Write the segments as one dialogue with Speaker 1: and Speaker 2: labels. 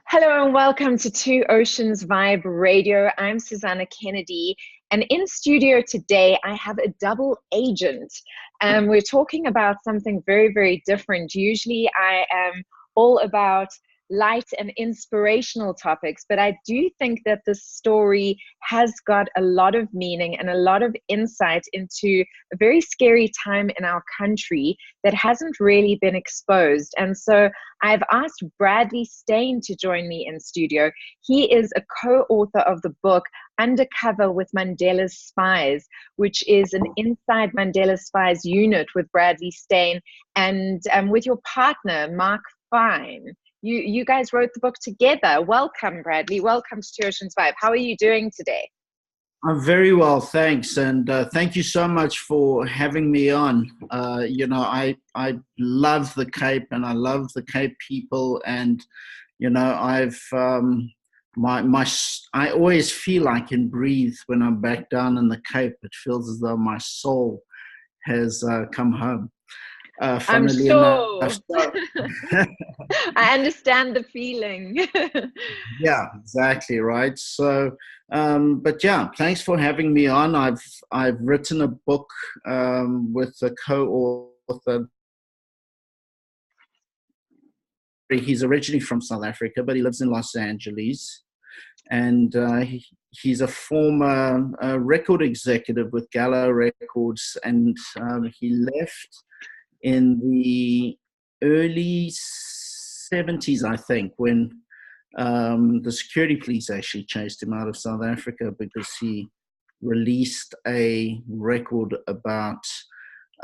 Speaker 1: Hello and welcome to Two Oceans Vibe Radio. I'm Susana Kennedy, and in studio today I have a double agent. We're talking about something very, very different. Usually I am all about light and inspirational topics, but I do think that this story has got a lot of meaning and a lot of insight into a very scary time in our country that hasn't really been exposed. And so I've asked Bradley Steyn to join me in studio. He is a co-author of the book Undercover with Mandela's Spies, which is an inside Mandela Spies unit with Bradley Steyn and with your partner, Mark Fine. You guys wrote the book together. Welcome, Bradley. Welcome to Two Oceans Vibe. How are you doing today?
Speaker 2: I'm very well, thanks. And thank you so much for having me on. I love the Cape and I love the Cape people. And, I always feel I can breathe when I'm back down in the Cape. It feels as though my soul has come home.
Speaker 1: I'm sure. I understand the feeling.
Speaker 2: Yeah, exactly right. So, but yeah, thanks for having me on. I've written a book with a co-author. He's originally from South Africa, but he lives in Los Angeles, and he's a former record executive with Gallo Records, and he left in the early 70s, I think, when the security police actually chased him out of South Africa because he released a record about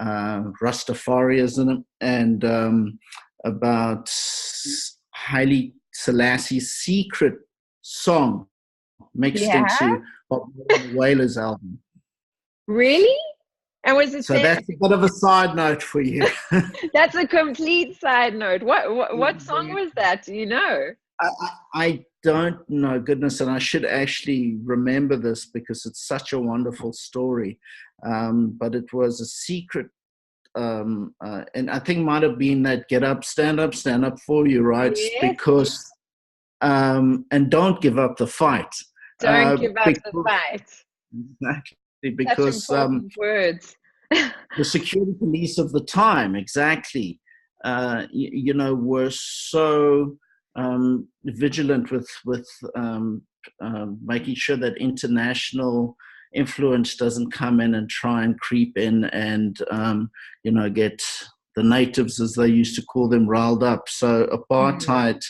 Speaker 2: Rastafarianism and about Haile Selassie's secret song mixed into Bob Whaler's album.
Speaker 1: Really? And was it
Speaker 2: so that's a bit of a side note for you.
Speaker 1: That's a complete side note. What song was that? Do you know?
Speaker 2: I don't know, goodness, and I should actually remember this because it's such a wonderful story. But it was a secret, and I think might have been that "Get Up, Stand For You," right?
Speaker 1: Yes.
Speaker 2: Because and don't give up the fight.
Speaker 1: Don't give up the fight.
Speaker 2: Exactly. Because
Speaker 1: words.
Speaker 2: The security police of the time, exactly, were so vigilant with making sure that international influence doesn't come in and try and creep in and get the natives, as they used to call them, riled up. So apartheid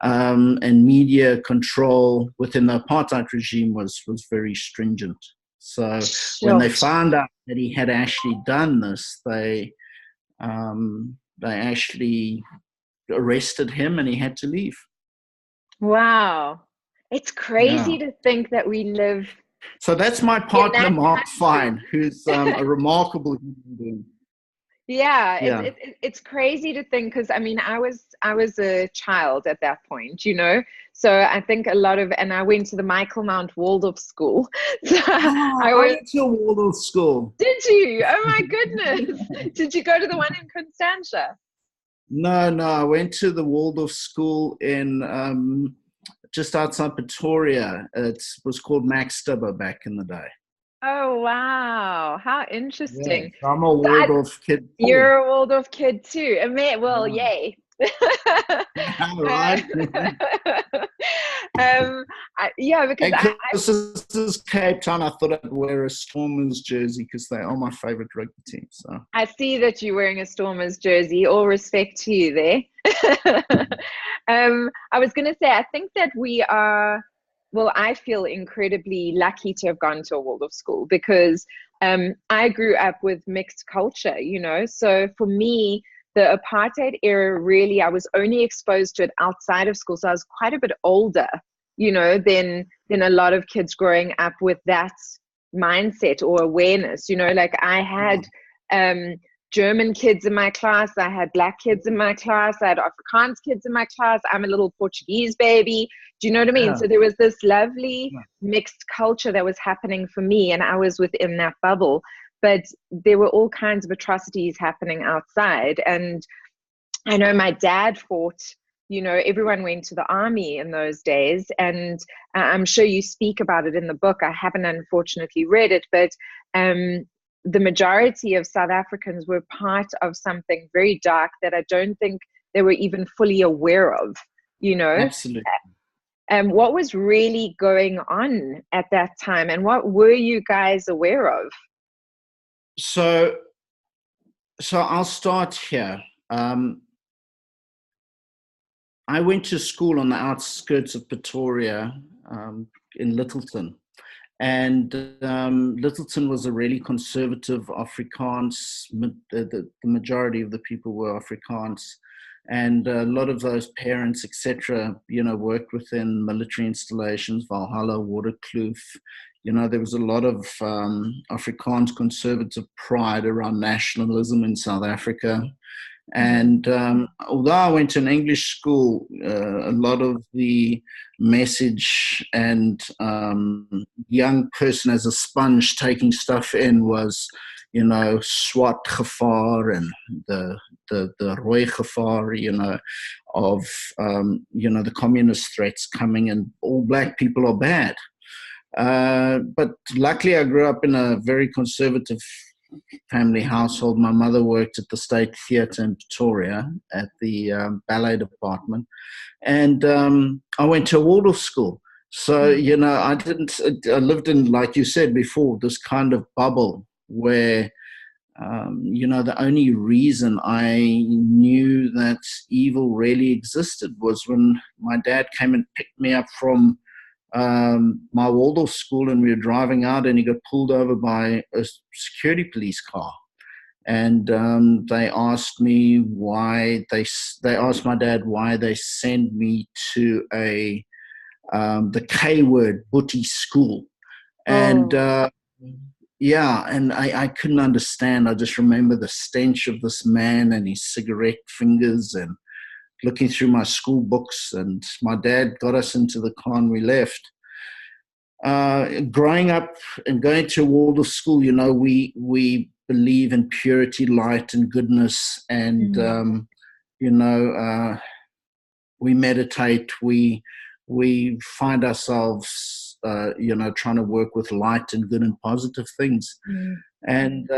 Speaker 2: and media control within the apartheid regime was very stringent. So when they found out that he had actually done this, they actually arrested him and he had to leave.
Speaker 1: Wow. It's crazy to think that we live.
Speaker 2: So that's my partner, Mark Fine, who's a remarkable human being.
Speaker 1: Yeah. It's crazy to think, because I mean, I was a child at that point, so I think a lot of, and I went to the Michael Mount Waldorf school. So
Speaker 2: I went to a Waldorf school.
Speaker 1: Did you? Oh my goodness. Did you go to the one in Constantia?
Speaker 2: No, I went to the Waldorf school in just outside Pretoria. It was called Max Stibber back in the day.
Speaker 1: Oh, wow. How interesting.
Speaker 2: Yeah, I'm a Waldorf kid too.
Speaker 1: You're a Waldorf kid too. Well, yay.
Speaker 2: Right. Because this is Cape Town, I thought I'd wear a Stormers jersey because they are my favorite rugby team. So
Speaker 1: I see that you're wearing a Stormers jersey. All respect to you there. I was going to say, I think that we are. Well, I feel incredibly lucky to have gone to a Waldorf school because I grew up with mixed culture, So for me, the apartheid era, really, I was only exposed to it outside of school. So I was quite a bit older, than a lot of kids growing up with that mindset or awareness. Like I had German kids in my class, I had Black kids in my class, I had Afrikaans kids in my class. I'm a little Portuguese baby. Do you know what I mean?
Speaker 2: Yeah.
Speaker 1: So there was this lovely mixed culture that was happening for me, and I was within that bubble. But there were all kinds of atrocities happening outside. And I know my dad fought you know, everyone went to the army in those days. And I'm sure you speak about it in the book. I haven't unfortunately read it, but the majority of South Africans were part of something very dark that I don't think they were even fully aware of, you know.
Speaker 2: Absolutely.
Speaker 1: And what was really going on at that time, and what were you guys aware of?
Speaker 2: So I'll start here. I went to school on the outskirts of Pretoria, in Littleton. And Littleton was a really conservative Afrikaans. The majority of the people were Afrikaans. And a lot of those parents, etc., you know, worked within military installations, Valhalla, Waterkloof. You know, there was a lot of Afrikaans conservative pride around nationalism in South Africa. And although I went to an English school, a lot of the message and young person as a sponge taking stuff in was, you know, swart gevaar and the rooi gevaar, you know, of, you know, the communist threats coming, and all black people are bad. But luckily I grew up in a very conservative family household. My mother worked at the State Theatre in Pretoria at the ballet department, and I went to a Waldorf school. So, you know, I lived in, like you said before, this kind of bubble where, you know, the only reason I knew that evil really existed was when my dad came and picked me up from my Waldorf school, and we were driving out, and he got pulled over by a security police car. And they asked me why they asked my dad why they sent me to a the K word Boetie school. And yeah, and I couldn't understand. I just remember the stench of this man and his cigarette fingers, and looking through my school books, and my dad got us into the car and we left. Growing up and going to a Waldorf school, you know, we believe in purity, light, and goodness, and you know, we meditate. We find ourselves, you know, trying to work with light and good and positive things. And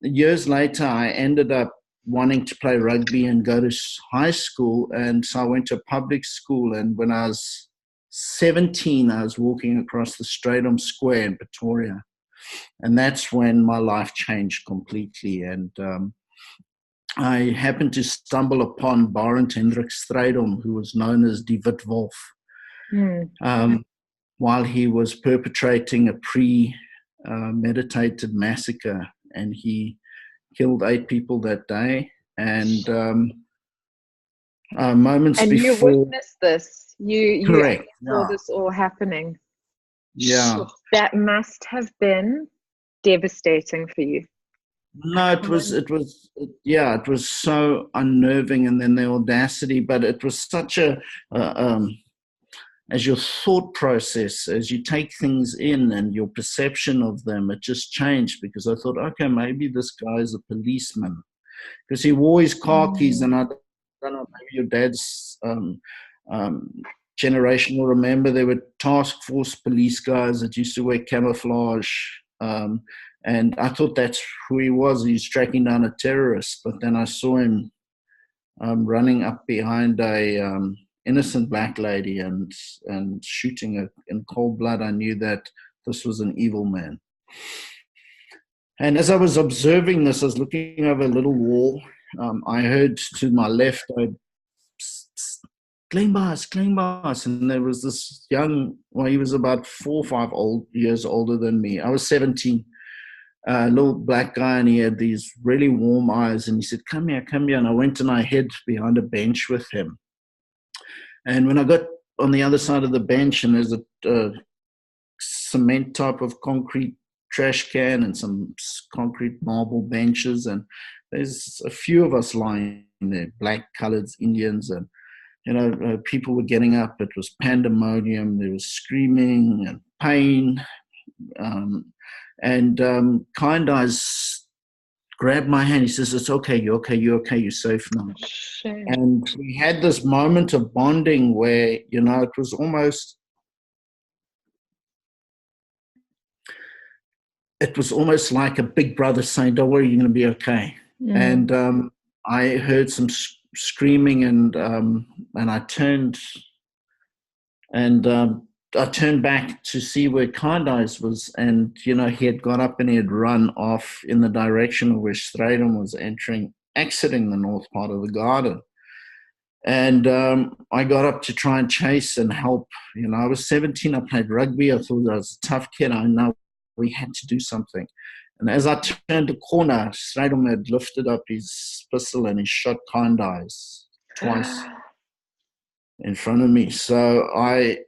Speaker 2: years later, I ended up wanting to play rugby and go to high school, and so I went to a public school. And when I was 17, I was walking across the Strydom Square in Pretoria, and that's when my life changed completely. And I happened to stumble upon Barend Strydom, who was known as the Wit Wolf, while he was perpetrating a premeditated massacre, and he killed 8 people that day. And moments
Speaker 1: and
Speaker 2: before,
Speaker 1: you witnessed this. You
Speaker 2: correct,
Speaker 1: saw this all happening.
Speaker 2: Yeah,
Speaker 1: that must have been devastating for you.
Speaker 2: no, it was so unnerving, and then the audacity. But it was such a as your thought process, as you take things in and your perception of them, it just changed, because I thought, okay, maybe this guy is a policeman, because he wore his khakis, and I don't know, maybe your dad's generation will remember there were task force police guys that used to wear camouflage, and I thought that's who he was. He's tracking down a terrorist. But then I saw him running up behind a innocent black lady and shooting her in cold blood. I knew that this was an evil man. And as I was observing this, I was looking over a little wall. I heard to my left, Klein Baas. And there was this young, well, he was about 4 or 5 years older than me. I was 17, little black guy, and he had these really warm eyes. And he said, come here. And I went and I hid behind a bench with him. And when I got on the other side of the bench, and there's a cement type of concrete trash can and some concrete marble benches, and there's a few of us lying there, black, coloreds, Indians, and you know, people were getting up. It was pandemonium. There was screaming and pain, and Kind Eyes grabbed my hand. He says, "It's okay. You're okay. You're okay. You're safe now."
Speaker 1: Shame.
Speaker 2: And we had this moment of bonding where, you know, it was almost like a big brother saying, "Don't worry, you're going to be okay."
Speaker 1: Mm.
Speaker 2: And I heard some screaming, and I turned and I turned back to see where Kind Eyes was, and you know, he had got up and he had run off in the direction of where Strydom was exiting the north part of the garden. And I got up to try and chase and help. You know, I was 17. I played rugby. I thought I was a tough kid. I know we had to do something. And as I turned the corner, Strydom had lifted up his pistol and he shot Kind Eyes twice in front of me. So I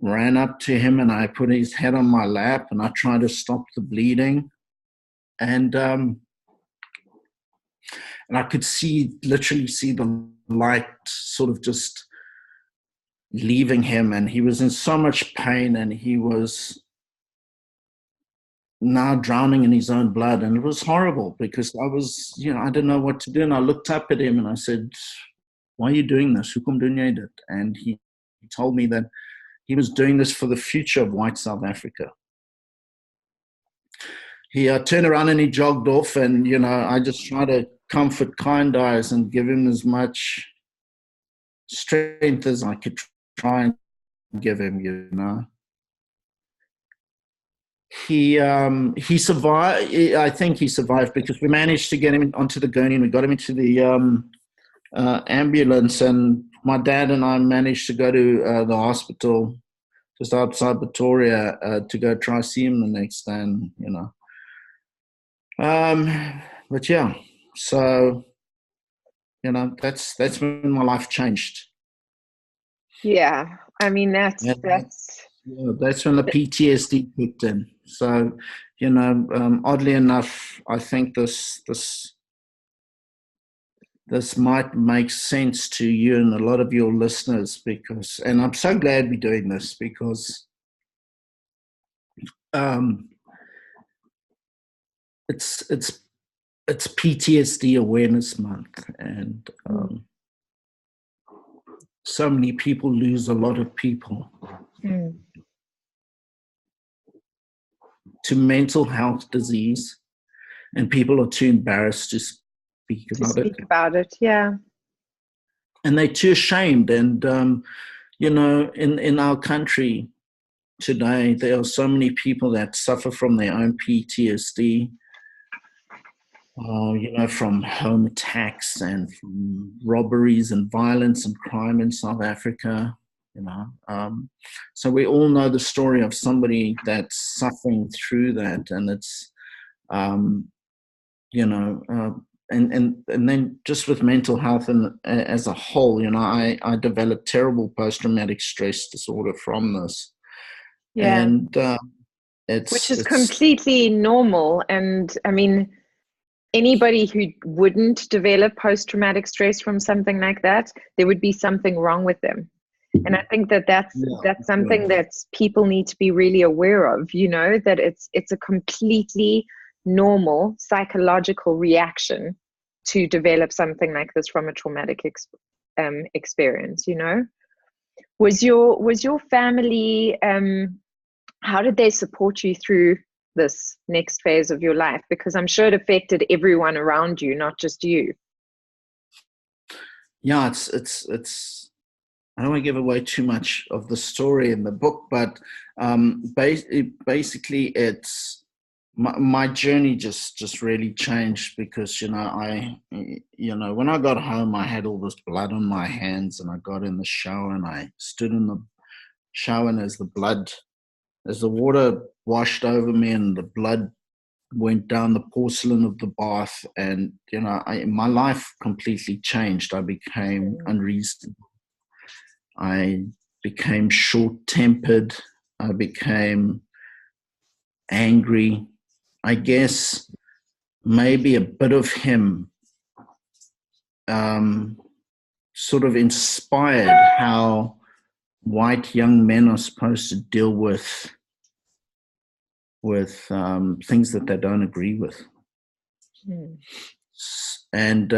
Speaker 2: ran up to him and I put his head on my lap and I tried to stop the bleeding. And I could literally see the light sort of just leaving him, and he was in so much pain, and he was now drowning in his own blood. And it was horrible because I was, you know, I didn't know what to do. And I looked up at him and I said, "Why are you doing this? Hoekom doen jy dit?" And he told me that he was doing this for the future of white South Africa. He turned around and he jogged off, and, you know, I just tried to comfort Kind Eyes and give him as much strength as I could try and give him, you know. He survived. I think he survived because we managed to get him onto the gurney and we got him into the ambulance, and my dad and I managed to go to the hospital just outside Pretoria to go try see him the next day, and, you know. But yeah, so, you know, that's when my life changed.
Speaker 1: Yeah, I mean, that's
Speaker 2: Yeah, that's when the PTSD kicked in. So, you know, oddly enough, I think this might make sense to you and a lot of your listeners, because, and I'm so glad we're doing this, because it's PTSD Awareness Month, and so many people lose a lot of people to mental health disease, and people are too embarrassed to speak
Speaker 1: about it. Yeah,
Speaker 2: and they're too ashamed. And you know, in our country today, there are so many people that suffer from their own PTSD. You know, from home attacks and from robberies and violence and crime in South Africa, you know. So we all know the story of somebody that's suffering through that, and it's, you know, and then just with mental health and as a whole, you know, I developed terrible post-traumatic stress disorder from this.
Speaker 1: Yeah.
Speaker 2: And
Speaker 1: which is completely normal. And I mean, anybody who wouldn't develop post-traumatic stress from something like that, there would be something wrong with them. And I think that's something that people need to be really aware of, you know, that it's a completely normal psychological reaction to develop something like this from a traumatic experience, you know. Was your family, how did they support you through this next phase of your life? Because I'm sure it affected everyone around you, not just you.
Speaker 2: Yeah, it's I don't want to give away too much of the story in the book, but basically it's my journey just really changed, because, you know, when I got home, I had all this blood on my hands, and I got in the shower and I stood in the shower, and as the water washed over me and the blood went down the porcelain of the bath, and, you know, my life completely changed. I became unreasonable. I became short-tempered. I became angry. I guess maybe a bit of him sort of inspired how white young men are supposed to deal with things that they don't agree with.
Speaker 1: Mm.
Speaker 2: And,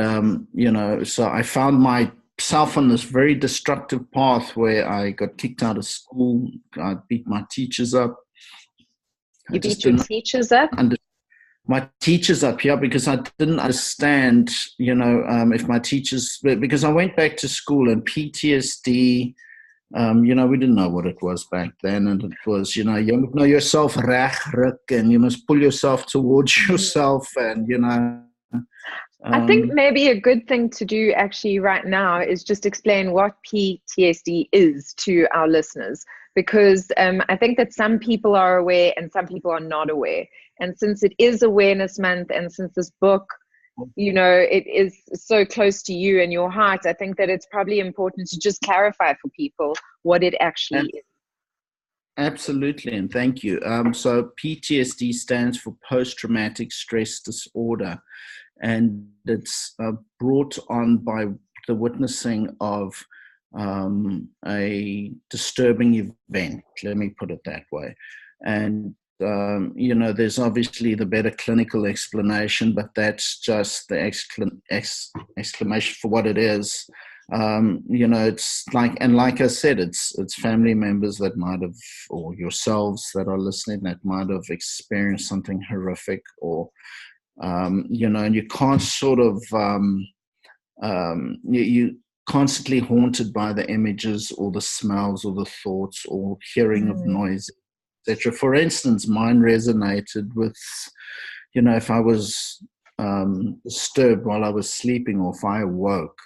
Speaker 2: so I found myself on this very destructive path where I got kicked out of school. I beat my teachers up.
Speaker 1: You beat your teachers up?
Speaker 2: My teachers up here because I didn't understand, if my teachers, because I went back to school and PTSD, we didn't know what it was back then. And it was, you must know yourself, and you must pull yourself towards yourself. And,
Speaker 1: I think maybe a good thing to do actually right now is just explain what PTSD is to our listeners, because I think that some people are aware and some people are not aware. And since it is Awareness Month, and since this book, it is so close to you and your heart, I think that it's probably important to just clarify for people what it actually is.
Speaker 2: Absolutely, and thank you. So PTSD stands for post-traumatic stress disorder, and it's brought on by the witnessing of a disturbing event, let me put it that way. And there's obviously the better clinical explanation, but that's just the exclamation for what it is. It's like I said, it's family members that might have, or yourselves that are listening, that might have experienced something horrific, or, and you can't sort of, you constantly haunted by the images or the smells or the thoughts or hearing of noise, etc. For instance, mine resonated with, if I was disturbed while I was sleeping, or if I awoke,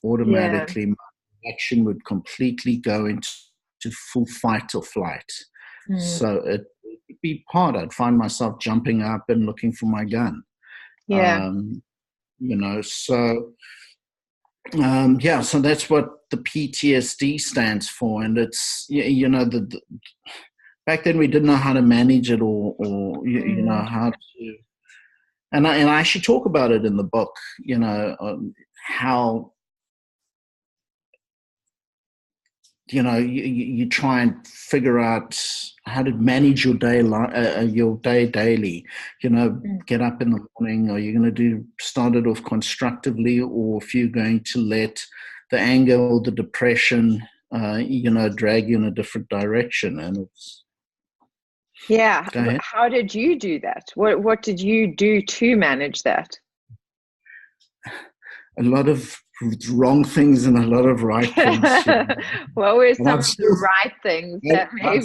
Speaker 2: automatically my reaction would completely go into full fight or flight. So it would be hard. I'd find myself jumping up and looking for my gun. So that's what the PTSD stands for. And it's, back then we didn't know how to manage it, or how to, and I actually talk about it in the book, how, you try and figure out how to manage your day, daily. Get up in the morning. Are you going to start it off constructively, or if you're going to let the anger or the depression, drag you in a different direction? And it's
Speaker 1: How did you do that? What did you do to manage that?
Speaker 2: A lot of wrong things and a lot of right things.
Speaker 1: What were some of the right things that maybe?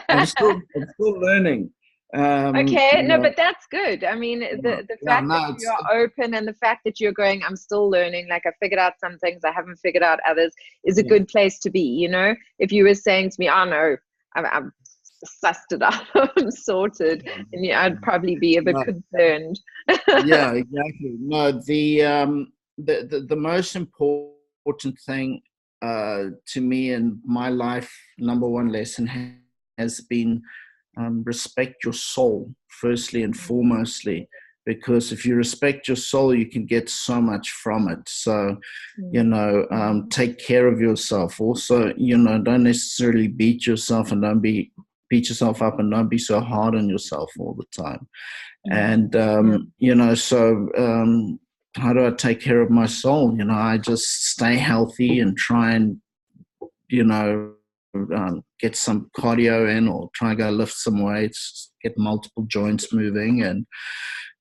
Speaker 2: I'm still learning.
Speaker 1: But that's good. I mean, the fact that you're open, and the fact that you're going, I'm still learning, like I figured out some things, I haven't figured out others, is a good place to be. If you were saying to me, oh no, I'm sussed it up, I'm sorted, and I'd probably be a bit concerned.
Speaker 2: Yeah, exactly. No, the most important thing to me in my life, number one lesson has been respect your soul, firstly and foremostly, because if you respect your soul, you can get so much from it. So, take care of yourself. Also, don't necessarily beat yourself yourself up, and don't be so hard on yourself all the time. And, how do I take care of my soul? I just stay healthy and try and, get some cardio in, or try and go lift some weights, get multiple joints moving. And,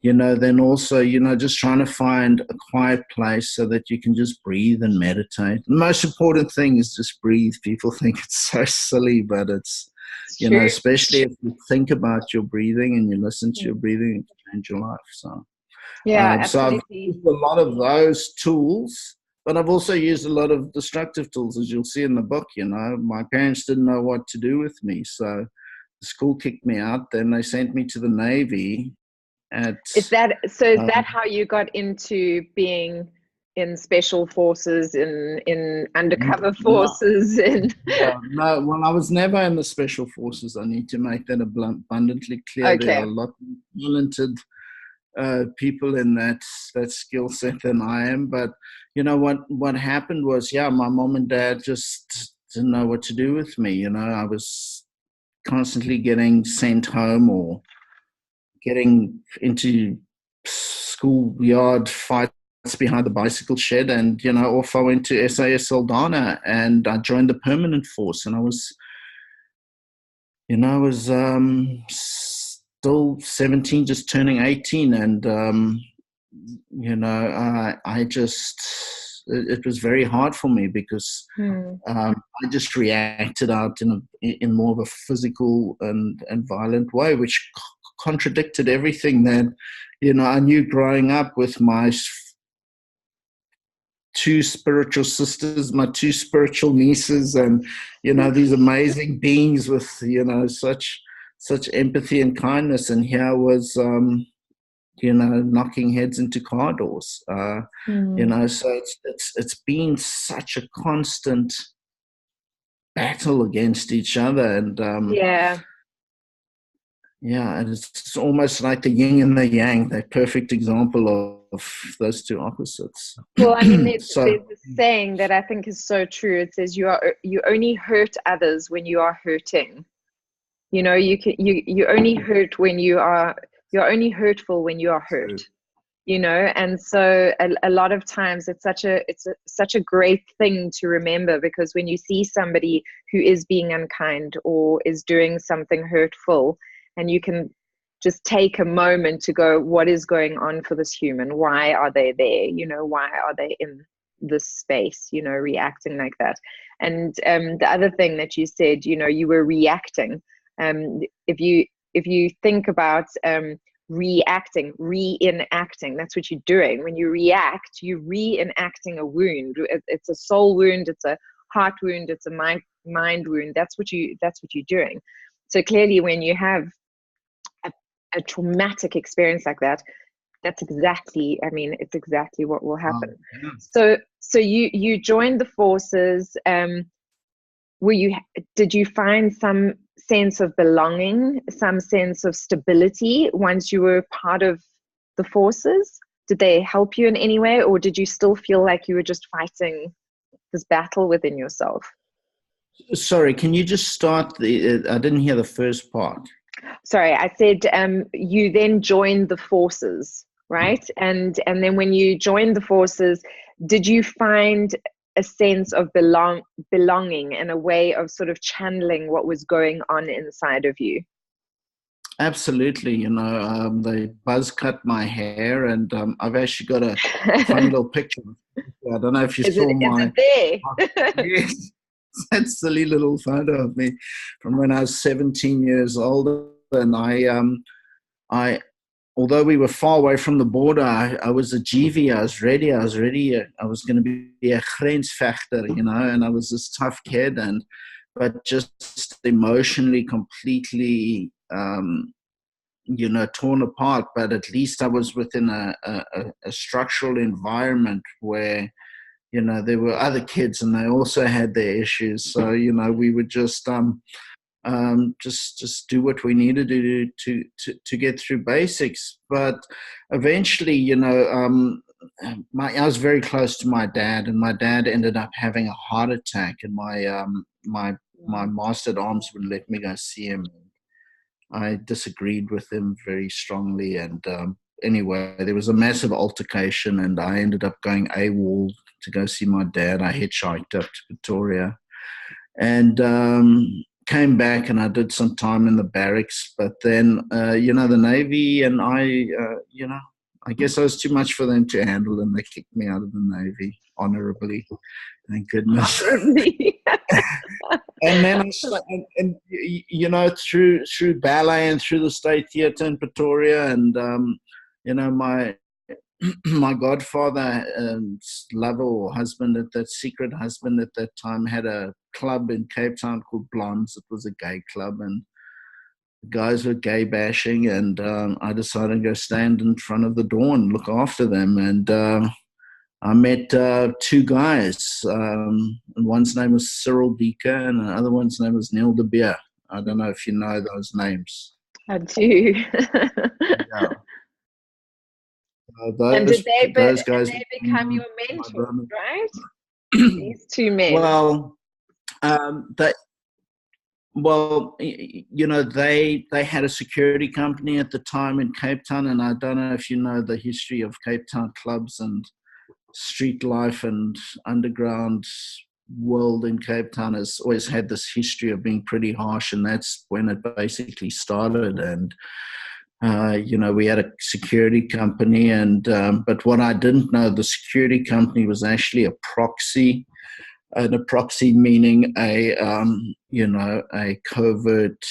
Speaker 2: then also, just trying to find a quiet place so that you can just breathe and meditate. The most important thing is just breathe. People think it's so silly, but it's especially if you think about your breathing and you listen to your breathing, it can change your life. So, so I've used a lot of those tools, but I've also used a lot of destructive tools, as you'll see in the book. My parents didn't know what to do with me, so the school kicked me out. Then they sent me to the Navy.
Speaker 1: Is that how you got into being in special forces, in undercover forces?
Speaker 2: No, well, I was never in the special forces. I need to make that abundantly clear. There are a lot of talented people in that skill set than I am. But what happened was, my mom and dad just didn't know what to do with me. I was constantly getting sent home, or getting into schoolyard fights behind the bicycle shed, and off I went to SAS Saldana, and I joined the permanent force, and I was still 17, just turning 18, and I just, it was very hard for me because I just reacted out in more of a physical and violent way, which contradicted everything that I knew growing up with my two spiritual sisters, my two spiritual nieces, and these amazing beings with such empathy and kindness. And here was knocking heads into car doors. So it's been such a constant battle against each other, and and it's almost like the yin and the yang, that perfect example of those two opposites.
Speaker 1: Well, I mean, there's a saying that I think is so true. It says you only hurt others when you are hurting. You only hurt when you're only hurtful when you are hurt. And so a lot of times it's such a great thing to remember, because when you see somebody who is being unkind or is doing something hurtful, and you can just take a moment to go, what is going on for this human? Why are they there? Why are they in this space, reacting like that? And the other thing that you said, you were reacting. If you think about reacting, reenacting, that's what you're doing. When you react, you're reenacting a wound. It's a soul wound, it's a heart wound, it's a mind wound. That's what you're doing. So clearly, when you have a traumatic experience like that, it's exactly what will happen. So you joined the forces. Did you find some sense of belonging, some sense of stability once you were part of the forces? Did they help you in any way, or did you still feel like you were just fighting this battle within yourself?
Speaker 2: Sorry, can you just start I didn't hear the first part.
Speaker 1: Sorry, I said you then joined the forces, right? And then when you joined the forces, did you find a sense of belonging and a way of sort of channeling what was going on inside of you?
Speaker 2: Absolutely. They buzz cut my hair, and I've actually got a funny little picture. I don't know if you saw my...
Speaker 1: Is it there?
Speaker 2: Yes, that silly little photo of me from when I was 17 years old. And I although we were far away from the border, I was a GV. I was ready. I was going to be a grensvechter, and I was this tough kid, but just emotionally completely, torn apart. But at least I was within a structural environment where, there were other kids and they also had their issues. So, we would just do what we needed to do to get through basics. But eventually, I was very close to my dad, and my dad ended up having a heart attack, and my master at arms wouldn't let me go see him. I disagreed with him very strongly, and anyway, there was a massive altercation, and I ended up going AWOL to go see my dad. I hitchhiked up to Pretoria, and came back, and I did some time in the barracks. But then, the Navy, and I guess I was too much for them to handle, and they kicked me out of the Navy honorably. Thank goodness.
Speaker 1: Honorably.
Speaker 2: And then through ballet and through the State Theatre in Pretoria, and my godfather lover or husband, that secret husband at that time, had a club in Cape Town called Blondes. It was a gay club, and guys were gay bashing, and I decided to go stand in front of the door and look after them. And I met two guys. And one's name was Cyril Beaker, and the other one's name was Niel de Beer. I don't know if you know those names.
Speaker 1: I do.
Speaker 2: Yeah.
Speaker 1: And did they become your mentors, right? These two men.
Speaker 2: Well, Well, you know, they had a security company at the time in Cape Town, and I don't know if you know the history of Cape Town clubs and street life and underground world in Cape Town has always had this history of being pretty harsh, and that's when it basically started. And you know, we had a security company, and but what I didn't know, the security company was actually a proxy. And a proxy meaning a you know, a covert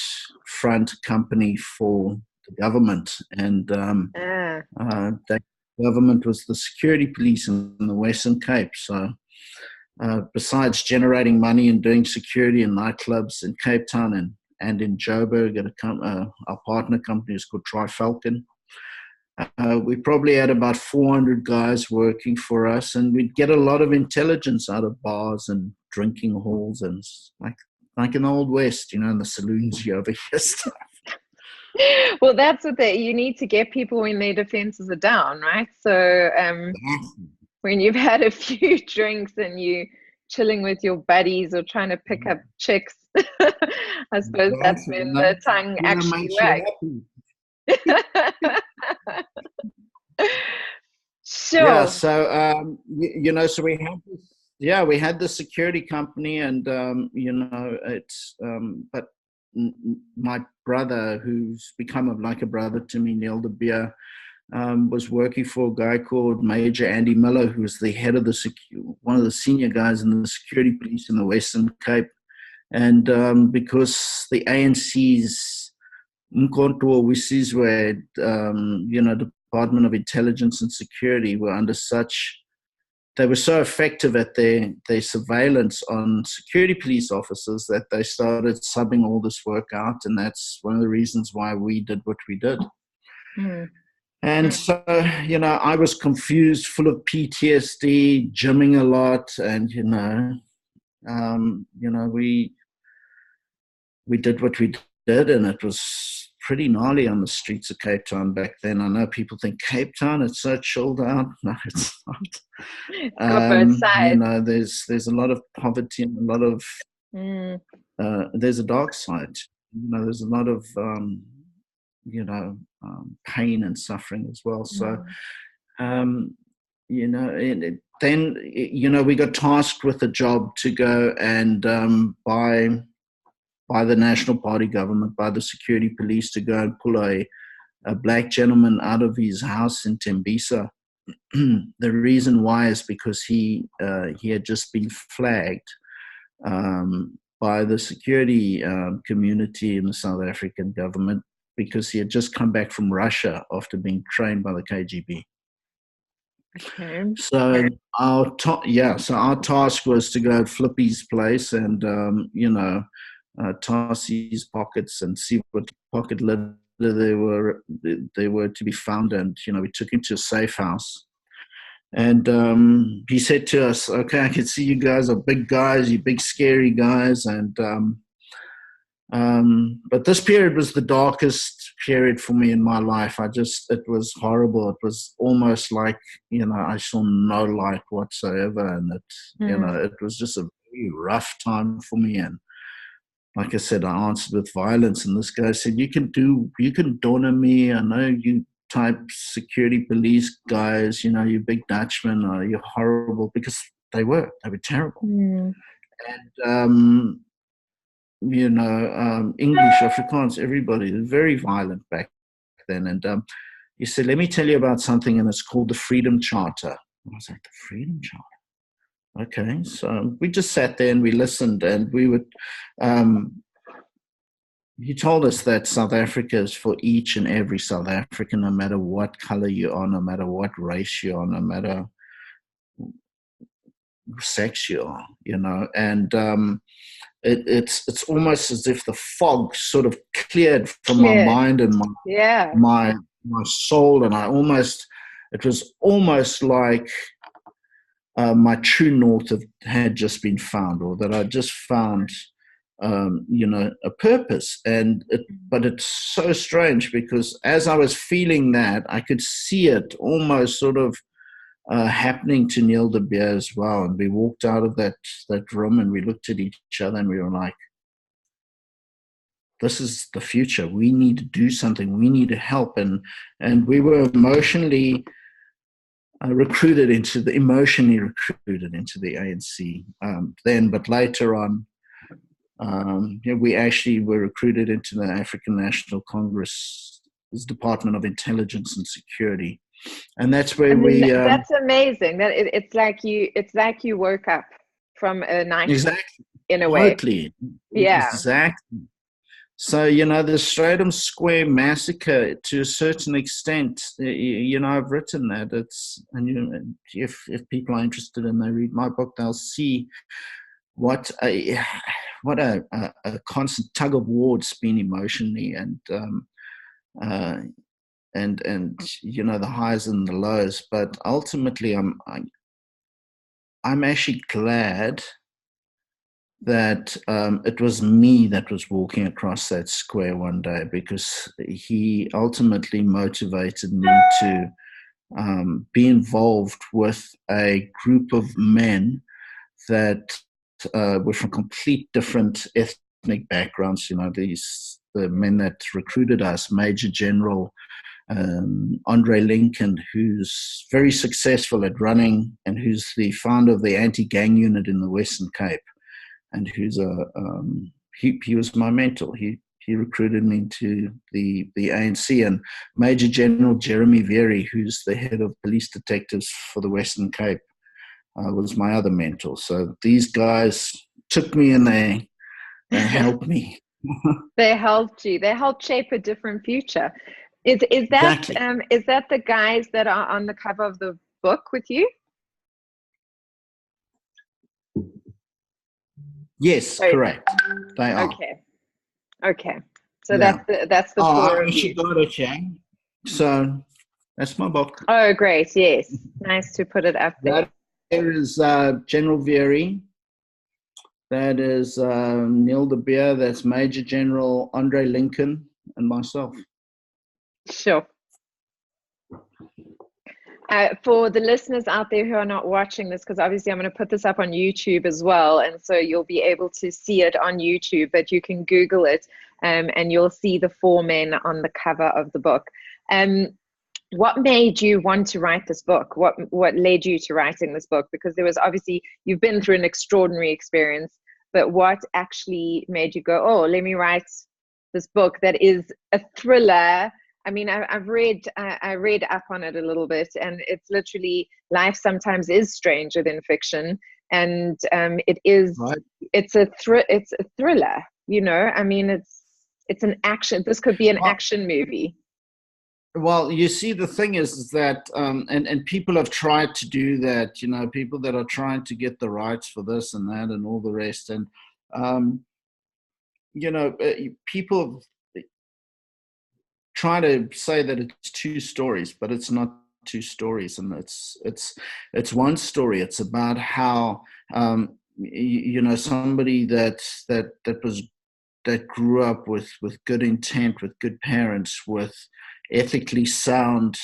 Speaker 2: front company for the government, and that government was the security police in the Western Cape. So besides generating money and doing security in nightclubs in Cape Town and in Joburg, our partner company is called Trifalcon. We probably had about 400 guys working for us, and we'd get a lot of intelligence out of bars and drinking halls, and like in the Old West, you know, in the saloons you overhear stuff.
Speaker 1: Well, that's what you need to get people when their defenses are down, right? So when you've had a few drinks and you chilling with your buddies or trying to pick up chicks, I suppose that's when the tongue actually wags. Sure.
Speaker 2: Yeah, so you know, so we had this, yeah, we had the security company, and you know, it's but my brother, who's become like a brother to me, Niel de Beer, was working for a guy called Major Andy Miller, who was the head of one of the senior guys in the security police in the Western Cape. And because the ANC's Mkonto Wisizwe, you know, Department of Intelligence and Security were under such, they were so effective at their surveillance on security police officers that they started subbing all this work out. And that's one of the reasons why we did what we did.
Speaker 1: Mm.
Speaker 2: And so, you know, I was confused, full of PTSD, gymming a lot. And, you know, we did what we did, and it was pretty gnarly on the streets of Cape Town back then. I know people think Cape Town, it's so chilled out. No, it's not. You know, there's a lot of poverty and a lot of there's a dark side. You know, there's a lot of you know, pain and suffering as well. So you know, then you know, we got tasked with a job to go and by the National Party government, by the security police, to go and pull a black gentleman out of his house in Tembisa. The reason why is because he had just been flagged by the security community in the South African government, because he had just come back from Russia after being trained by the KGB.
Speaker 1: Okay.
Speaker 2: So our task was to go flip his place and you know, toss his pockets and see what pocket litter they were to be found. And you know, we took him to a safe house, and he said to us, "Okay, I can see you guys are big guys, you big scary guys, and but this period was the darkest period for me in my life. It was horrible. It was almost like, you know, I saw no light whatsoever, and you know, it was just a very rough time for me. And like I said, I answered with violence, and this guy said, you can donor me. I know you type security police guys, you know, you big Dutchmen, or you're horrible," because they were terrible. And you know, English, Afrikaans, everybody was very violent back then. And he said, "Let me tell you about something, and it's called the Freedom Charter." I was like, "The Freedom Charter?" Okay, so we just sat there and we listened, and we would. He told us that South Africa is for each and every South African, no matter what color you are, no matter what race you are, no matter sex you are, you know. And it's almost as if the fog sort of cleared from my mind and my soul, and it was almost like my true north had just been found, or that I just found, you know, a purpose. But it's so strange, because as I was feeling that, I could see it almost sort of happening to Niel de Beer as well. And we walked out of that room, and we looked at each other, and we were like, this is the future. We need to do something. We need to help. And we were emotionally recruited into the ANC then, but later on, we actually were recruited into the African National Congress's Department of Intelligence and Security, and that's where
Speaker 1: that's amazing. That it's like you woke up from a nightmare,
Speaker 2: exactly,
Speaker 1: in a way.
Speaker 2: totally,
Speaker 1: Yeah,
Speaker 2: exactly. So, the Strydom Square massacre, to a certain extent, I've written that. And if people are interested and they read my book, they'll see what a constant tug of war it's been emotionally, and the highs and the lows. But ultimately, I'm actually glad that it was me that was walking across that square one day, because he ultimately motivated me to be involved with a group of men that were from complete different ethnic backgrounds. The men that recruited us, Major General Andre Lincoln, who's very successful at running and who's the founder of the anti-gang unit in the Western Cape, and who's he was my mentor. He recruited me to the ANC, and Major General Jeremy Very, who's the head of police detectives for the Western Cape, was my other mentor. So these guys took me and they helped me.
Speaker 1: They helped you. They helped shape a different future. Is that
Speaker 2: exactly.
Speaker 1: Is that the guys that are on the cover of the book with you?
Speaker 2: Yes, correct. They are.
Speaker 1: Okay. So that's the four of you.
Speaker 2: Got it, yeah. So that's my book.
Speaker 1: Oh, great. Yes. Nice to put it up there.
Speaker 2: There is General Very. That is Niel de Beer. That's Major General Andre Lincoln, and myself.
Speaker 1: Sure. For the listeners out there who are not watching this, because obviously I'm going to put this up on YouTube as well, and so you'll be able to see it on YouTube, but you can Google it, and you'll see the four men on the cover of the book. What made you want to write this book? What led you to writing this book? Because there was obviously, you've been through an extraordinary experience, but what actually made you go, oh, let me write this book that is a thriller? I mean, I read up on it a little bit, and it's literally, life sometimes is stranger than fiction, and it is right. It's a thriller. I mean, it's an action. This could be an action movie.
Speaker 2: Well, you see, the thing is that, and people have tried to do that. People that are trying to get the rights for this and that and all the rest, and people try to say that it's two stories, but it's not two stories, and it's one story. It's about how somebody that grew up with good intent, with good parents, with ethically sound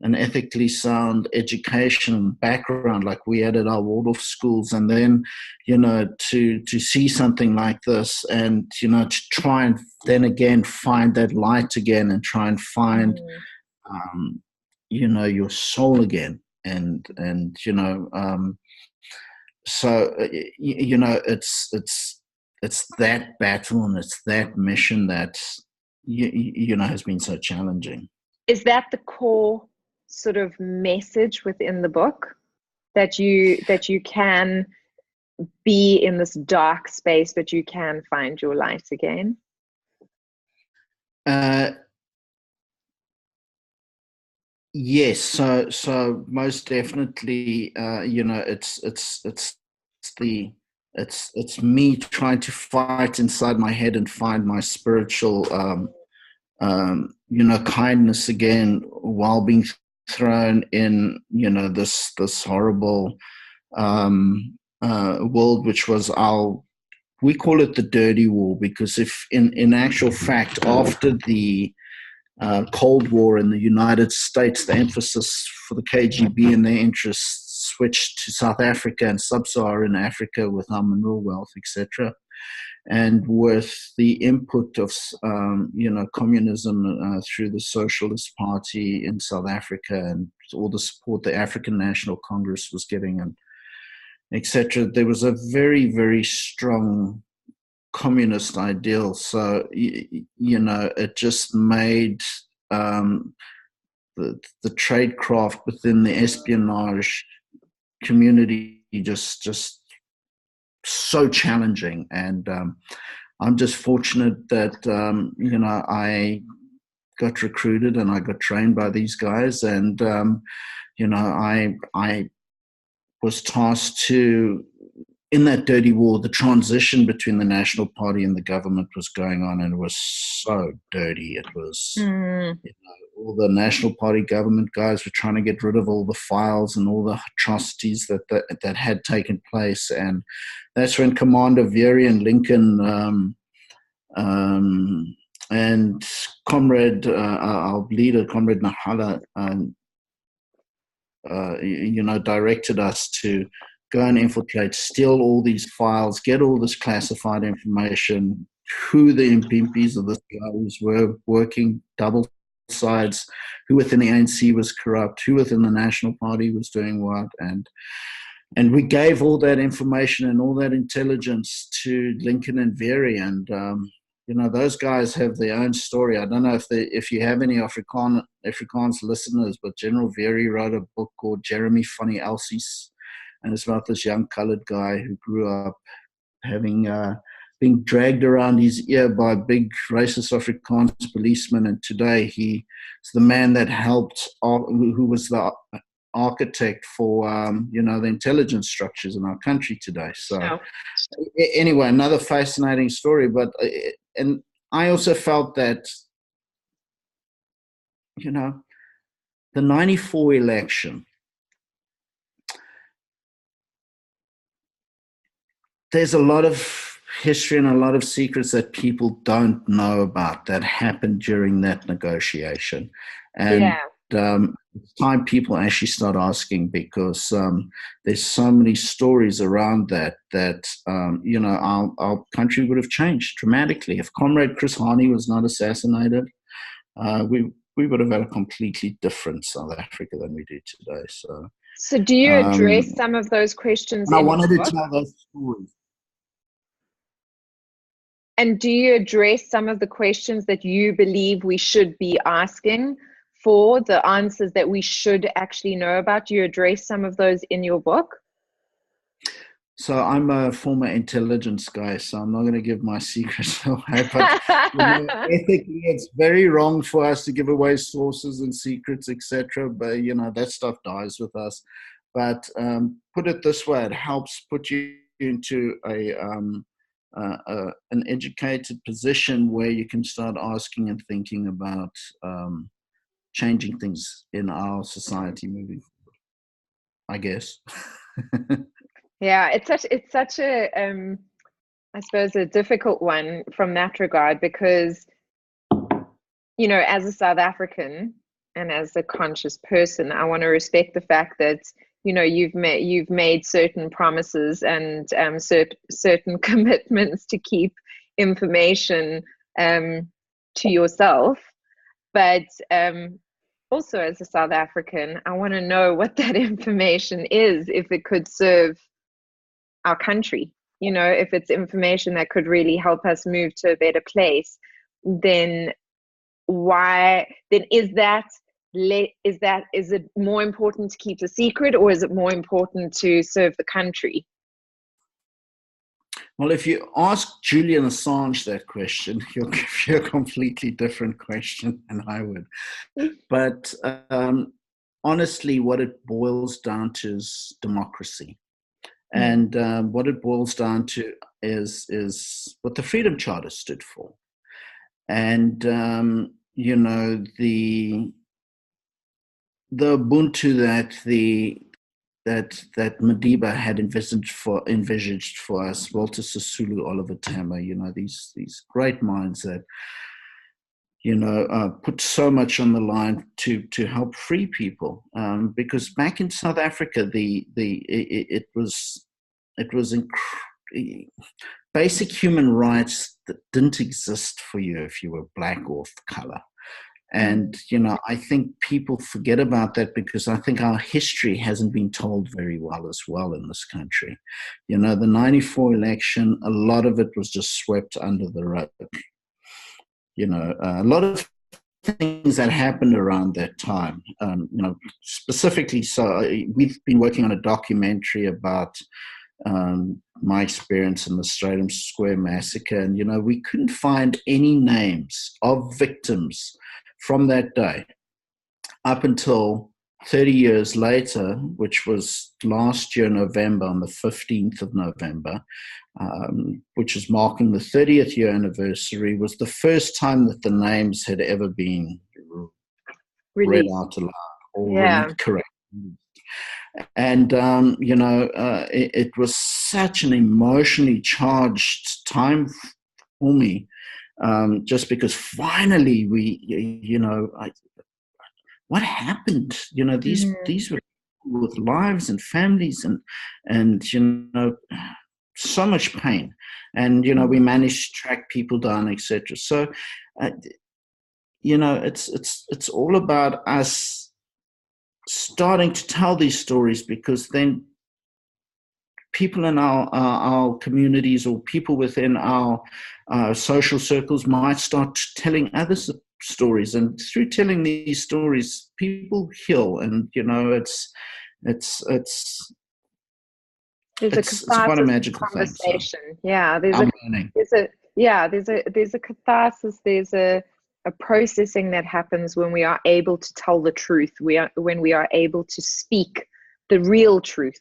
Speaker 2: an ethically sound education background like we had at our Waldorf schools, and then to see something like this, and to try and then again find that light again, and try and find your soul again, and so it's that battle and it's that mission that has been so challenging.
Speaker 1: Is that the core sort of message within the book, that you can be in this dark space, but you can find your light again?
Speaker 2: Yes. So most definitely, it's me trying to fight inside my head and find my spiritual, kindness again, while being thrown in, this horrible world, which was we call it the dirty war, because if in actual fact, after the Cold War in the United States, the emphasis for the KGB and their interests switched to South Africa and sub-Saharan Africa with our mineral wealth, etc. and with the input of communism through the Socialist Party in South Africa and all the support the African National Congress was getting, and etc., there was a very, very strong communist ideal. So it just made the tradecraft within the espionage community just so challenging. And I'm just fortunate that I got recruited and I got trained by these guys, and I was tasked to, in that dirty war, the transition between the National Party and the government was going on, and it was so dirty. It was, all the National Party government guys were trying to get rid of all the files and all the atrocities that had taken place. And that's when Commander Veery and Lincoln and Comrade, our leader, Comrade Nahala, directed us to go and infiltrate, steal all these files, get all this classified information, who the impimpies of the guys were working double sides, who within the ANC was corrupt, who within the National Party was doing what. And we gave all that information and all that intelligence to Lincoln and Veery. And, those guys have their own story. I don't know if you have any Afrikaans listeners, but General Veery wrote a book called Jeremy Funny Elsies. And it's about this young colored guy who grew up having being dragged around his ear by big racist Afrikaans policemen. And today he's the man that helped, who was the architect for, the intelligence structures in our country today. So anyway, another fascinating story. But and I also felt that, the 94 election, there's a lot of history and a lot of secrets that people don't know about that happened during that negotiation. And it's time people actually start asking, because there's so many stories around that our country would have changed dramatically. If Comrade Chris Hani was not assassinated, we would have had a completely different South Africa than we do today.
Speaker 1: So do you address some of those questions?
Speaker 2: I wanted to tell those stories.
Speaker 1: And do you address some of the questions that you believe we should be asking for, the answers that we should actually know about? Do you address some of those in your book?
Speaker 2: So I'm a former intelligence guy, so I'm not going to give my secrets away. But ethically, it's very wrong for us to give away sources and secrets, etc. But that stuff dies with us. But put it this way: it helps put you into an educated position where you can start asking and thinking about changing things in our society moving forward, I guess.
Speaker 1: Yeah, it's such a I suppose a difficult one from that regard, because as a South African and as a conscious person, I want to respect the fact that you've made certain promises and certain commitments to keep information to yourself, but also as a South African, I want to know what that information is, if it could serve our country, if it's information that could really help us move to a better place, then is it more important to keep the secret, or is it more important to serve the country?
Speaker 2: Well, if you ask Julian Assange that question, he'll give you a completely different question than I would. But honestly, what it boils down to is democracy. And what it boils down to is what the Freedom Charter stood for. And, the Ubuntu that Madiba had envisaged for us, Walter Sisulu, Oliver Tambo, these great minds that, put so much on the line to help free people. Because back in South Africa, it was basic human rights that didn't exist for you if you were black or of color. And, I think people forget about that because I think our history hasn't been told very well as well in this country. The 94 election, a lot of it was just swept under the rug. A lot of things that happened around that time, specifically. So we've been working on a documentary about my experience in the Strydom Square massacre. And, we couldn't find any names of victims from that day up until 30 years later, which was last year, November, on the 15th of November, which is marking the 30th year anniversary, was the first time that the names had ever been read out aloud or correct. And, it was such an emotionally charged time for me, just because finally what happened? These were people with lives and families and so much pain. And, we managed to track people down, etc. So, it's all about us starting to tell these stories, because then people in our communities or people within our social circles might start telling other stories, and through telling these stories, people heal. And it's quite a magical
Speaker 1: conversation.
Speaker 2: Thing. So
Speaker 1: Yeah, there's a catharsis. There's a processing that happens when we are able to tell the truth. When we are able to speak the real truth,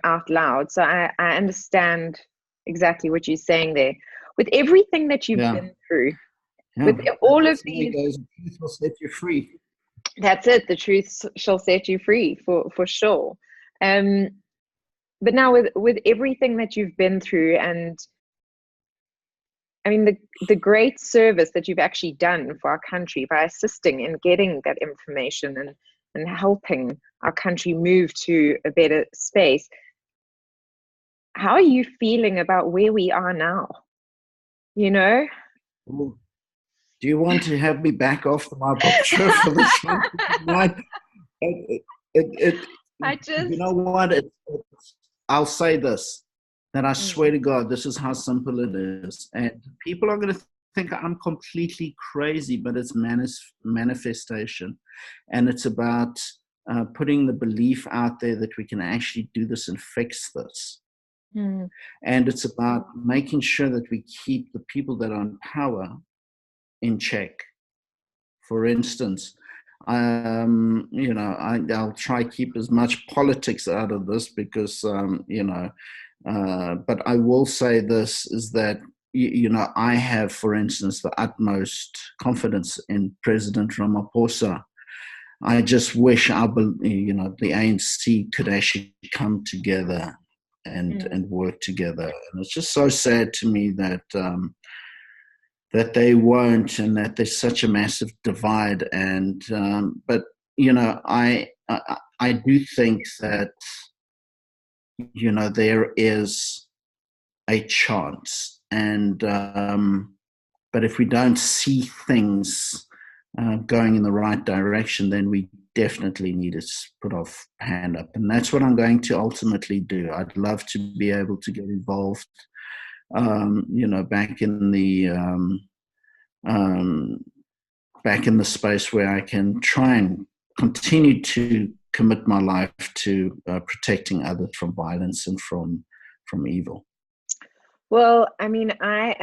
Speaker 1: out loud. So I understand exactly what you're saying there. With everything that you've been through, with all of these,
Speaker 2: the truth will set you free.
Speaker 1: That's it. The truth shall set you free, for sure. But now with everything that you've been through, and I mean the great service that you've actually done for our country by assisting in getting that information and helping our country move to a better space, how are you feeling about where we are now?
Speaker 2: Do you want to have me back off my picture for this one? You know what? I'll say this, that I swear to God, this is how simple it is. And people are going to think I'm completely crazy, but it's manifestation. And it's about putting the belief out there that we can actually do this and fix this. And it's about making sure that we keep the people that are in power in check. For instance, I'll try to keep as much politics out of this because, but I will say this is that, I have, for instance, the utmost confidence in President Ramaphosa. I just wish the ANC could actually come together and work together. And it's just so sad to me that that they won't, and that there's such a massive divide. And but I do think that there is a chance, and but if we don't see things going in the right direction, then we definitely need to put our hand up, and that's what I'm going to ultimately do. I'd love to be able to get involved, back in the space where I can try and continue to commit my life to protecting others from violence and from evil.
Speaker 1: Well, I mean, I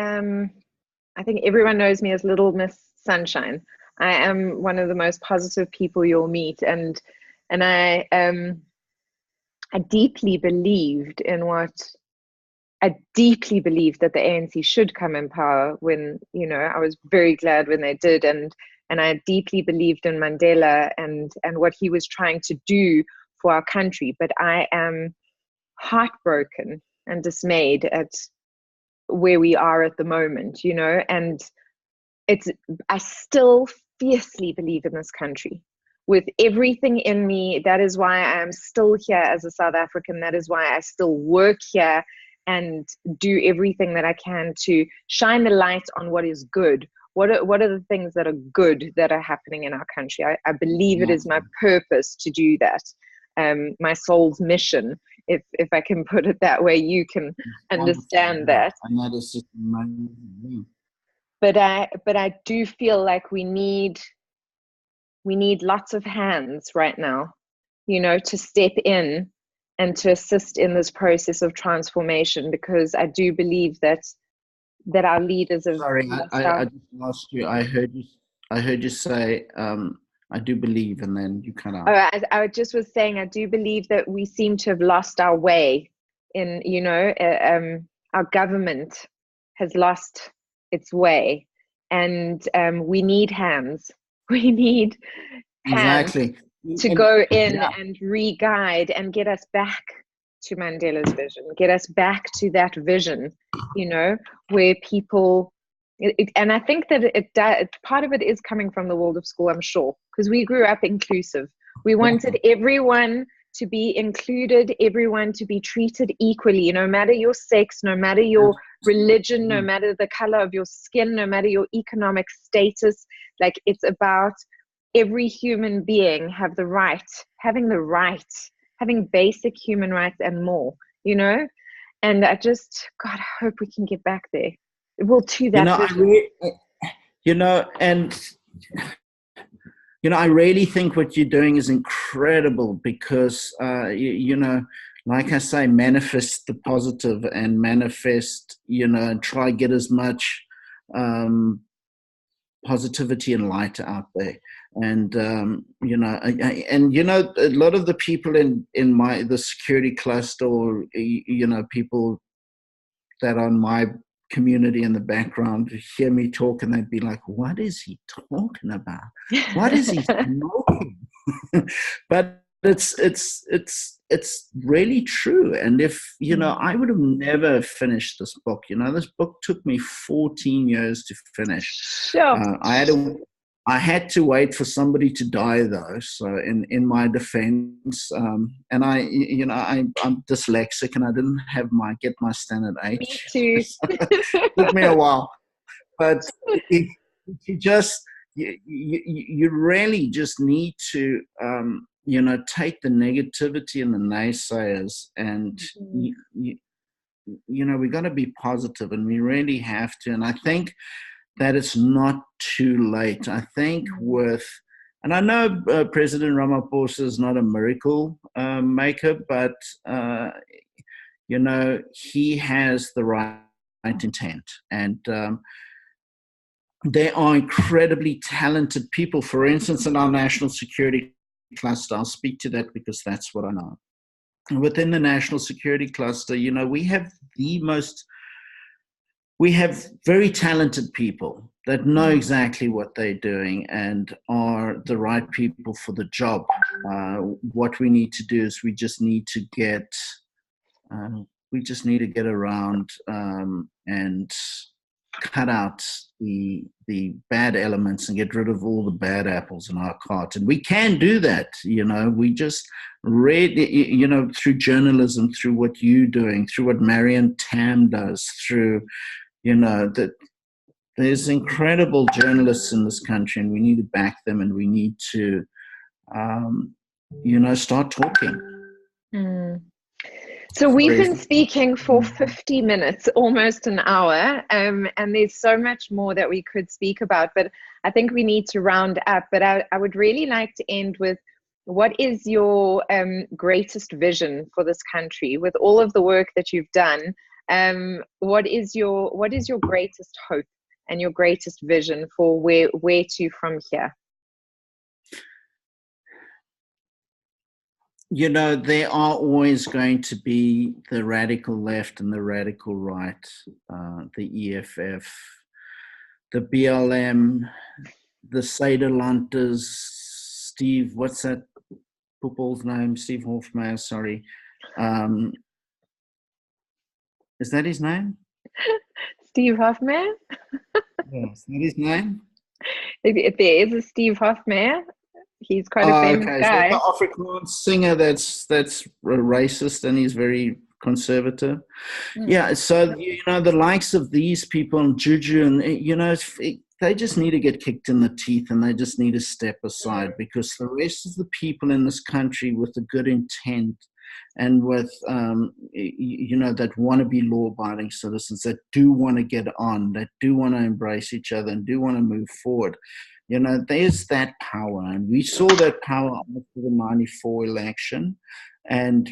Speaker 1: think everyone knows me as Little Miss Sunshine. I am one of the most positive people you'll meet, and I deeply believed in I deeply believed that the ANC should come in power when, I was very glad when they did. And I deeply believed in Mandela and what he was trying to do for our country. But I am heartbroken and dismayed at where we are at the moment, and I still fiercely believe in this country. With everything in me, that is why I am still here as a South African. That is why I still work here. and do everything that I can to shine the light on what is good. What are the things that are good that are happening in our country? I believe it is my purpose to do that. My soul's mission, if I can put it that way, you can understand that.
Speaker 2: And that is just amazing.
Speaker 1: But I do feel like we need lots of hands right now, to step in and to assist in this process of transformation, because I do believe that our leaders have.
Speaker 2: Sorry, I just lost you. I heard you say, I do believe, and then you cut out.
Speaker 1: I just was saying, I do believe that we seem to have lost our way in, our government has lost its way, and we need hands. We need hands to go in and re-guide and get us back to Mandela's vision, get us back to that vision, where people, and I think that part of it is coming from the world of school, I'm sure, because we grew up inclusive. We wanted everyone to be included, everyone to be treated equally, no matter your sex, no matter your religion, no matter the color of your skin, no matter your economic status. Like, it's about every human being having basic human rights and more, and I hope we can get back there. Well, to that
Speaker 2: I really think what you're doing is incredible, because like I say, manifest the positive and manifest, and try get as much positivity and light out there. And a lot of the people in the security cluster, or people that are in my community in the background, hear me talk, and they'd be like, what is he talking about? What is he smoking? But it's really true. And if I would have never finished this book. This book took me 14 years to finish.
Speaker 1: Sure.
Speaker 2: I had to wait for somebody to die, though. So in my defense, and I'm dyslexic, and I didn't have get my standard H.
Speaker 1: Me too.
Speaker 2: So it took me a while, but you really just need to take the negativity and the naysayers, and we got to be positive, and we really have to. And I think that it's not too late. I think and I know President Ramaphosa is not a miracle maker, but he has the right intent, and there are incredibly talented people. For instance, in our national security cluster, I'll speak to that because that's what I know. Within the national security cluster, we have very talented people that know exactly what they're doing and are the right people for the job. What we need to do is we just need to get around and cut out the bad elements and get rid of all the bad apples in our cart. And we can do that. We just read, through journalism, through what you're doing, through what Marion Tam does, through that there's incredible journalists in this country, and we need to back them, and we need to start talking.
Speaker 1: So we've been speaking for 50 minutes, almost an hour, and there's so much more that we could speak about, but I think we need to round up. But I would really like to end with, what is your greatest vision for this country with all of the work that you've done? What is your greatest hope and your greatest vision for where to from here?
Speaker 2: There are always going to be the radical left and the radical right, the EFF, the BLM, the Sederlanters, Steve, what's that football's name? Steve Hofmeyr, sorry. Is that his name?
Speaker 1: Steve Hofmeyr?
Speaker 2: Yes, is that his name?
Speaker 1: If there is a Steve Hofmeyr, he's quite a famous guy.
Speaker 2: So the Afrikaans singer that's racist, and he's very conservative.
Speaker 1: Mm.
Speaker 2: Yeah, so the likes of these people and Juju, and they just need to get kicked in the teeth, and they just need to step aside, because the rest of the people in this country with a good intent and with that want to be law-abiding citizens, that do want to get on, that do want to embrace each other and do want to move forward. There's that power, and we saw that power after the '94 election, and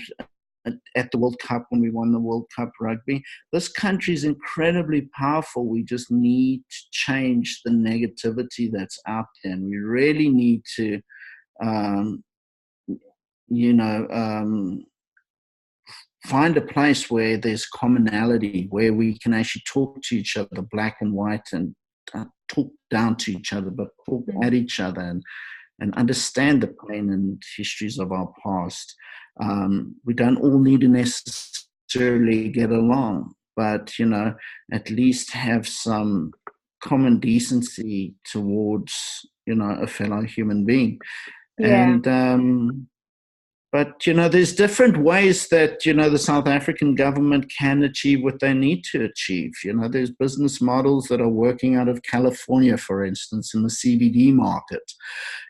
Speaker 2: at the World Cup, when we won the World Cup rugby. This country is incredibly powerful. We just need to change the negativity that's out there, and we really need to, find a place where there's commonality, where we can actually talk to each other, black and white, and talk down to each other, but talk at each other, and understand the pain and histories of our past. We don't all need to necessarily get along, but, at least have some common decency towards, a fellow human being.
Speaker 1: Yeah.
Speaker 2: And, but, there's different ways that, the South African government can achieve what they need to achieve. There's business models that are working out of California, for instance, in the CBD market,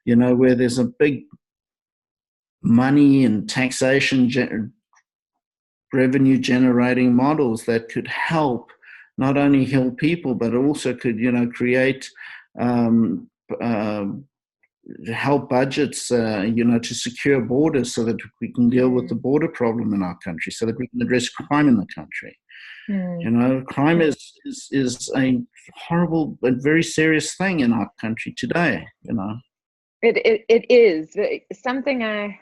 Speaker 2: where there's a big money and taxation revenue generating models that could help not only heal people, but also could, create help budgets, to secure borders so that we can deal with the border problem in our country, so that we can address crime in the country. Crime is a horrible but very serious thing in our country today.
Speaker 1: It is something.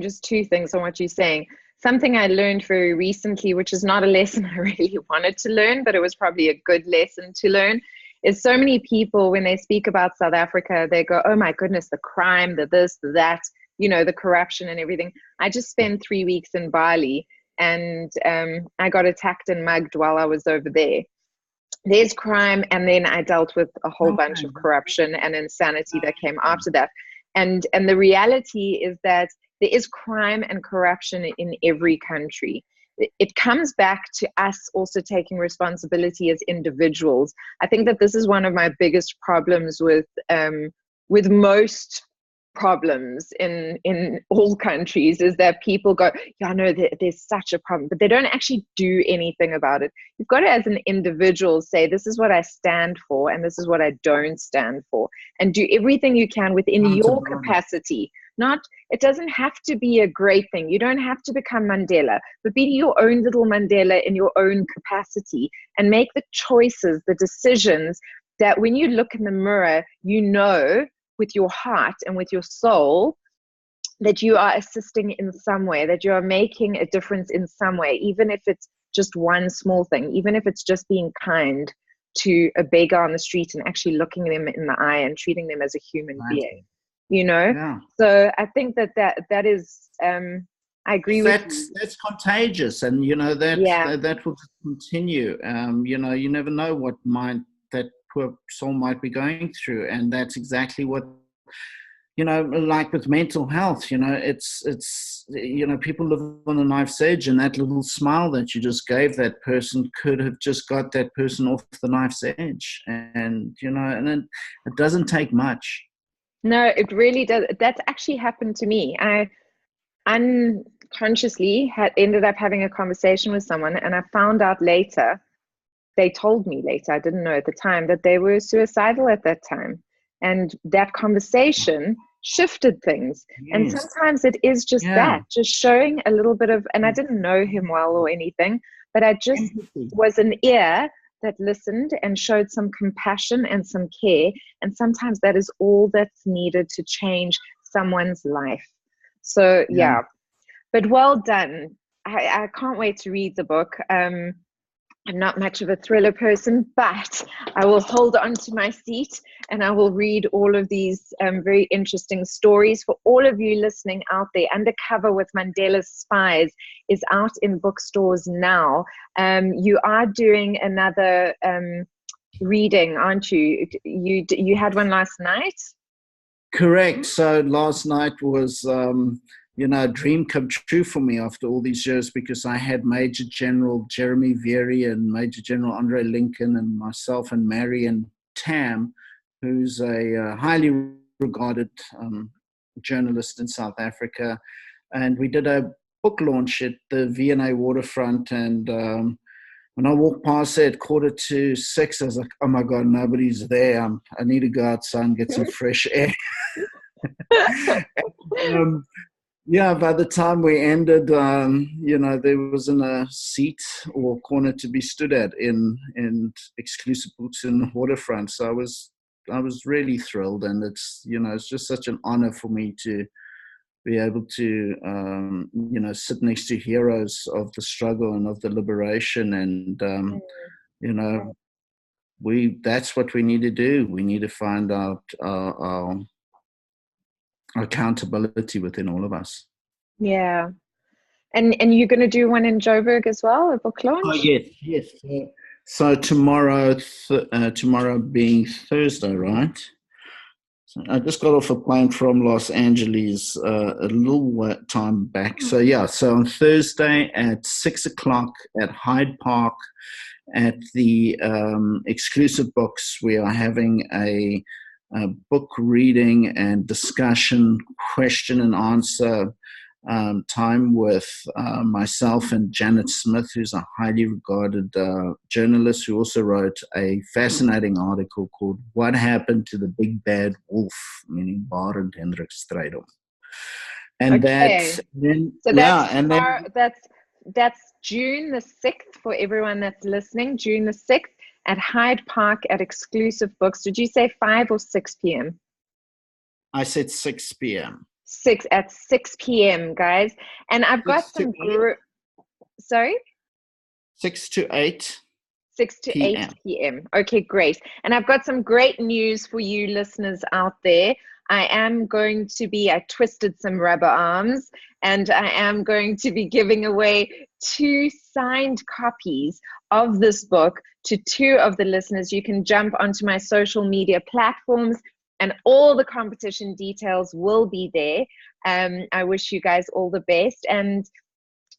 Speaker 1: Just two things on what you're saying. Something I learned very recently, which is not a lesson I really wanted to learn, but it was probably a good lesson to learn, is so many people, when they speak about South Africa, they go, oh my goodness, the crime, the this, the that, the corruption and everything. I just spent 3 weeks in Bali, and I got attacked and mugged while I was over there. There's crime, and then I dealt with a whole bunch of corruption and insanity that came after that. And the reality is that there is crime and corruption in every country. It comes back to us also taking responsibility as individuals. I think that this is one of my biggest problems with most problems in all countries, is that people go, yeah, no, there's such a problem, but they don't actually do anything about it. You've got to, as an individual, say, this is what I stand for and this is what I don't stand for, and do everything you can within your capacity. It doesn't have to be a great thing. You don't have to become Mandela, but be your own little Mandela in your own capacity, and make the choices, the decisions that when you look in the mirror, with your heart and with your soul, that you are assisting in some way, that you are making a difference in some way, even if it's just one small thing, even if it's just being kind to a beggar on the street and actually looking them in the eye and treating them as a human being,
Speaker 2: Yeah.
Speaker 1: So I think that is, I agree with you.
Speaker 2: That's contagious, and that will continue. You never know what that poor soul might be going through, and that's exactly what, like with mental health, it's people live on a knife's edge, and that little smile that you just gave that person could have just got that person off the knife's edge, and it doesn't take much.
Speaker 1: No, it really does. That's actually happened to me. I unconsciously ended up having a conversation with someone, and I found out later, they told me later, I didn't know at the time, that they were suicidal at that time. And that conversation shifted things. Yes. And sometimes it is just that, just showing a little bit of, and I didn't know him well or anything, but I just was an ear that listened and showed some compassion and some care. And sometimes that is all that's needed to change someone's life. So, yeah. But well done. I can't wait to read the book. I'm not much of a thriller person, but I will hold on to my seat and I will read all of these very interesting stories. For all of you listening out there, Undercover with Mandela's Spies is out in bookstores now. You are doing another reading, aren't you? You had one last night?
Speaker 2: Correct. So last night was a dream come true for me after all these years, because I had Major General Jeremy Veery and Major General Andre Lincoln and myself and Marion Tam, who's a highly regarded journalist in South Africa. And we did a book launch at the V&A waterfront. And when I walked past there at 6:15, I was like, oh my God, nobody's there. I need to go outside and get some fresh air. Yeah, by the time we ended, there wasn't a seat or corner to be stood at in exclusive books in the waterfront. So I was really thrilled, and it's just such an honor for me to be able to sit next to heroes of the struggle and of the liberation, and that's what we need to do. We need to find out our accountability within all of us.
Speaker 1: Yeah. And you're going to do one in Joburg as well, a book launch?
Speaker 2: Oh, yes. So tomorrow being Thursday, right? So I just got off a plane from Los Angeles a little time back. So yeah, so on Thursday at 6:00 at Hyde Park at the Exclusive Books, we are having a book reading and discussion, question and answer time with myself and Janet Smith, who's a highly regarded journalist who also wrote a fascinating article called "What Happened to the Big Bad Wolf," meaning Barend Strydom. And
Speaker 1: okay. That's June the 6th for everyone that's listening. June the 6th at Hyde Park at Exclusive Books. Did you say 5 or 6 p.m.?
Speaker 2: I said 6 p.m.
Speaker 1: 6 p.m., guys. And I've got some sorry?
Speaker 2: 6 to 8.
Speaker 1: 6 to 8 p.m. Okay, great. And I've got some great news for you listeners out there. I twisted some rubber arms, and I am going to be giving away 2 signed copies of this book to 2 of the listeners. You can jump onto my social media platforms, and all the competition details will be there. I wish you guys all the best. And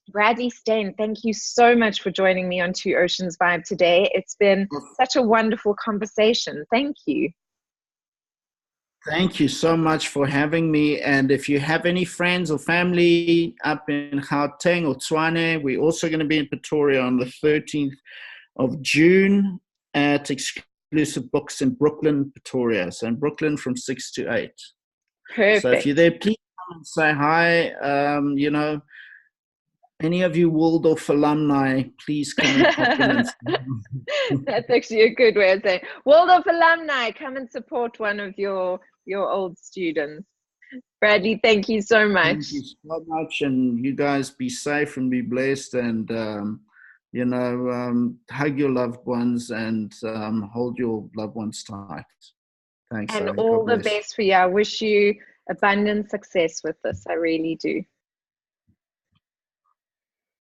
Speaker 1: Bradley Steyn, thank you so much for joining me on 2 Oceans Vibe today. It's been such a wonderful conversation. Thank you.
Speaker 2: Thank you so much for having me. And if you have any friends or family up in Gauteng or Tshwane, we're also going to be in Pretoria on the 13th of June at Exclusive Books in Brooklyn, Pretoria. So in Brooklyn from 6 to 8.
Speaker 1: Perfect.
Speaker 2: So if you're there, please come and say hi. Any of you Waldorf alumni, please come and compliment.
Speaker 1: That's actually a good way of saying Waldorf alumni, come and support one of your old students. Bradley, thank you so much.
Speaker 2: Thank you so much, and you guys be safe and be blessed, and hug your loved ones and hold your loved ones tight. Thanks.
Speaker 1: And all the best for you. I wish you abundant success with this. I really do.